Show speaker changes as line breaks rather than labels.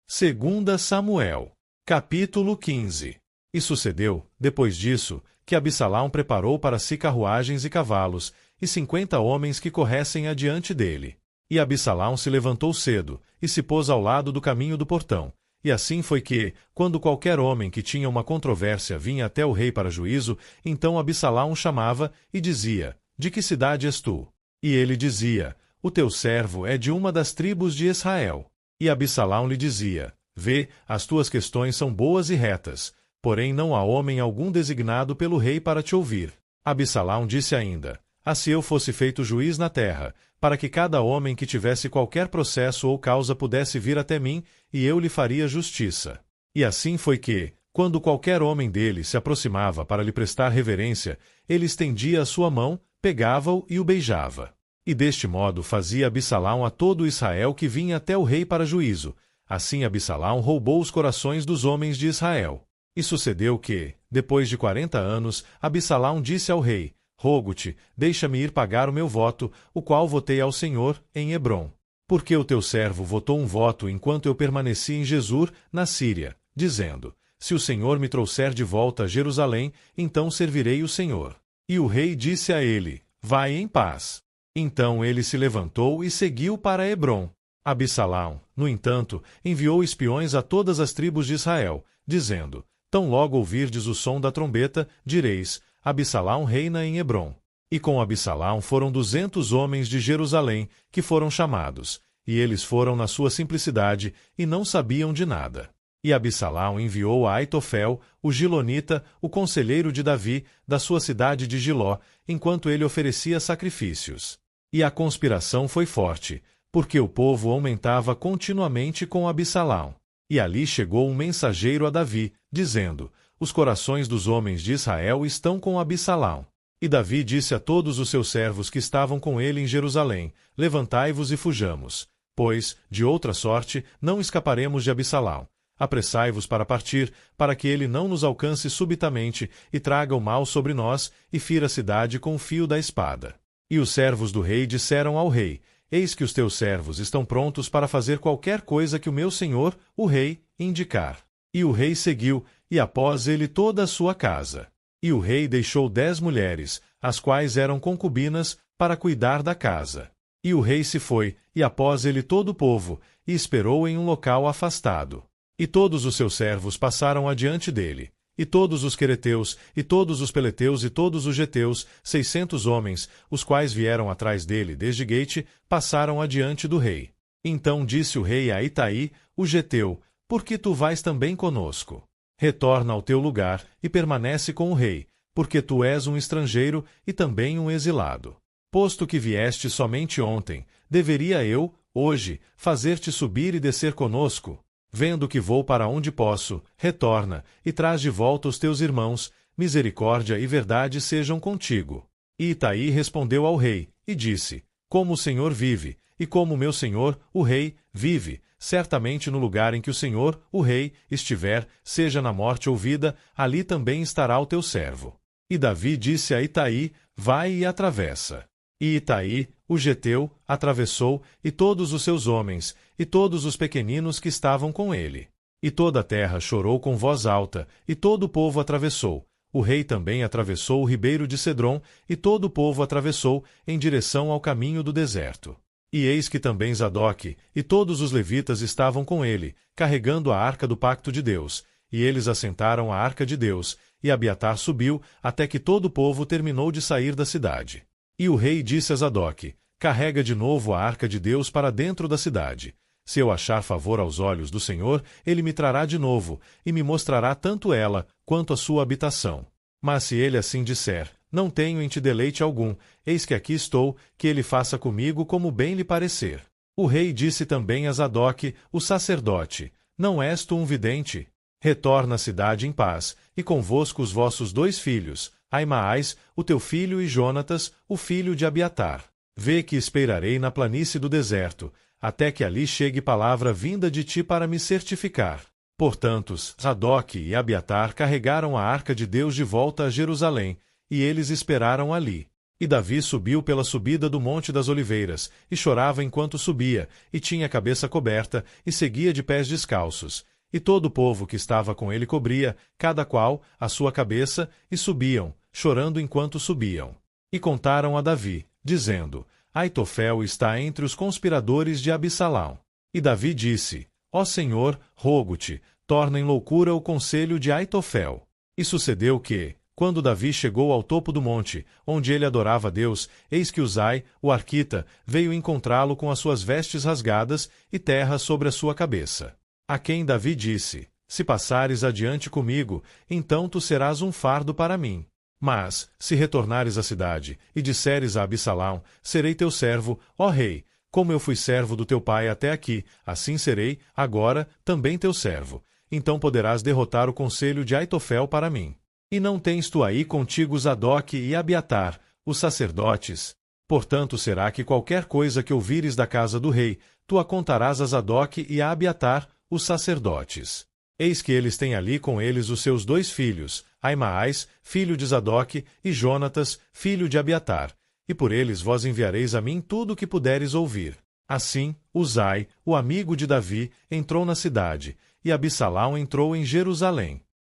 Segunda Samuel, capítulo 15. E sucedeu, depois disso, que Absalão preparou para si carruagens e cavalos, e 50 homens que corressem adiante dele. E Absalão se levantou cedo, e se pôs ao lado do caminho do portão. E assim foi que, quando qualquer homem que tinha uma controvérsia vinha até o rei para juízo, então Absalão o chamava, e dizia: De que cidade és tu? E ele dizia: O teu servo é de uma das tribos de Israel. E Absalão lhe dizia: Vê, as tuas questões são boas e retas, porém não há homem algum designado pelo rei para te ouvir. Absalão disse ainda: se eu fosse feito juiz na terra, para que cada homem que tivesse qualquer processo ou causa pudesse vir até mim, e eu lhe faria justiça. E assim foi que, quando qualquer homem dele se aproximava para lhe prestar reverência, ele estendia a sua mão, pegava-o e o beijava. E deste modo fazia Absalão a todo Israel que vinha até o rei para juízo. Assim Absalão roubou os corações dos homens de Israel. E sucedeu que, depois de 40 anos, Absalão disse ao rei: Rogo-te, deixa-me ir pagar o meu voto, o qual votei ao Senhor, em Hebrom. Porque o teu servo votou um voto enquanto eu permaneci em Jesur, na Síria, dizendo: Se o Senhor me trouxer de volta a Jerusalém, então servirei o Senhor. E o rei disse a ele: Vai em paz. Então ele se levantou e seguiu para Hebrom. Absalão, no entanto, enviou espiões a todas as tribos de Israel, dizendo: Tão logo ouvirdes o som da trombeta, direis: Absalão reina em Hebrom. E com Absalão foram 200 homens de Jerusalém, que foram chamados, e eles foram na sua simplicidade, e não sabiam de nada. E Absalão enviou a Aitofel, o Gilonita, o conselheiro de Davi, da sua cidade de Giló, enquanto ele oferecia sacrifícios. E a conspiração foi forte, porque o povo aumentava continuamente com Absalão. E ali chegou um mensageiro a Davi, dizendo: Os corações dos homens de Israel estão com Absalão. E Davi disse a todos os seus servos que estavam com ele em Jerusalém: Levantai-vos e fujamos, pois, de outra sorte, não escaparemos de Absalão. Apressai-vos para partir, para que ele não nos alcance subitamente e traga o mal sobre nós e fira a cidade com o fio da espada. E os servos do rei disseram ao rei: Eis que os teus servos estão prontos para fazer qualquer coisa que o meu senhor, o rei, indicar. E o rei seguiu, e após ele toda a sua casa. E o rei deixou 10 mulheres, as quais eram concubinas, para cuidar da casa. E o rei se foi, e após ele todo o povo, e esperou em um local afastado. E todos os seus servos passaram adiante dele. E todos os quereteus, e todos os peleteus, e todos os geteus, 600 homens, os quais vieram atrás dele desde Gate, passaram adiante do rei. Então disse o rei a Itaí, o geteu: Por que tu vais também conosco? Retorna ao teu lugar, e permanece com o rei, porque tu és um estrangeiro, e também um exilado. Posto que vieste somente ontem, deveria eu, hoje, fazer-te subir e descer conosco? Vendo que vou para onde posso, retorna, e traz de volta os teus irmãos, misericórdia e verdade sejam contigo. E Itaí respondeu ao rei, e disse: Como o Senhor vive, e como meu senhor, o rei, vive, certamente no lugar em que o senhor, o rei, estiver, seja na morte ou vida, ali também estará o teu servo. E Davi disse a Itaí: Vai e atravessa. E Itaí, o geteu, atravessou, e todos os seus homens, e todos os pequeninos que estavam com ele. E toda a terra chorou com voz alta, e todo o povo atravessou. O rei também atravessou o ribeiro de Cedrom, e todo o povo atravessou, em direção ao caminho do deserto. E eis que também Zadok, e todos os levitas estavam com ele, carregando a arca do pacto de Deus, e eles assentaram a arca de Deus, e Abiatar subiu, até que todo o povo terminou de sair da cidade. E o rei disse a Zadok: Carrega de novo a arca de Deus para dentro da cidade. Se eu achar favor aos olhos do Senhor, ele me trará de novo, e me mostrará tanto ela, quanto a sua habitação. Mas se ele assim disser: Não tenho em ti deleite algum, eis que aqui estou, que ele faça comigo como bem lhe parecer. O rei disse também a Zadok, o sacerdote: Não és tu um vidente? Retorna à cidade em paz, e convosco os vossos 2 filhos, Aimaas, o teu filho, e Jonatas, o filho de Abiatar. Vê que esperarei na planície do deserto, até que ali chegue palavra vinda de ti para me certificar. Portanto, Zadok e Abiatar carregaram a arca de Deus de volta a Jerusalém, e eles esperaram ali. E Davi subiu pela subida do Monte das Oliveiras, e chorava enquanto subia, e tinha a cabeça coberta, e seguia de pés descalços. E todo o povo que estava com ele cobria, cada qual, a sua cabeça, e subiam, chorando enquanto subiam. E contaram a Davi, dizendo: Aitofel está entre os conspiradores de Absalão. E Davi disse: Ó Senhor, rogo-te, torna em loucura o conselho de Aitofel. E sucedeu que, quando Davi chegou ao topo do monte, onde ele adorava a Deus, eis que Uzai, o arquita, veio encontrá-lo com as suas vestes rasgadas e terra sobre a sua cabeça. A quem Davi disse: Se passares adiante comigo, então tu serás um fardo para mim. Mas, se retornares à cidade, e disseres a Absalão: Serei teu servo, ó rei, como eu fui servo do teu pai até aqui, assim serei, agora, também teu servo. Então poderás derrotar o conselho de Aitofel para mim. E não tens tu aí contigo Zadoque e Abiatar, os sacerdotes? Portanto será que qualquer coisa que ouvires da casa do rei, tu a contarás a Zadoque e a Abiatar, os sacerdotes. Eis que eles têm ali com eles os seus 2 filhos, Aimaas, filho de Zadoque, e Jonatas, filho de Abiatar, e por eles vós enviareis a mim tudo o que puderes ouvir. Assim, Uzai, o amigo de Davi, entrou na cidade, e Absalão entrou em Jerusalém.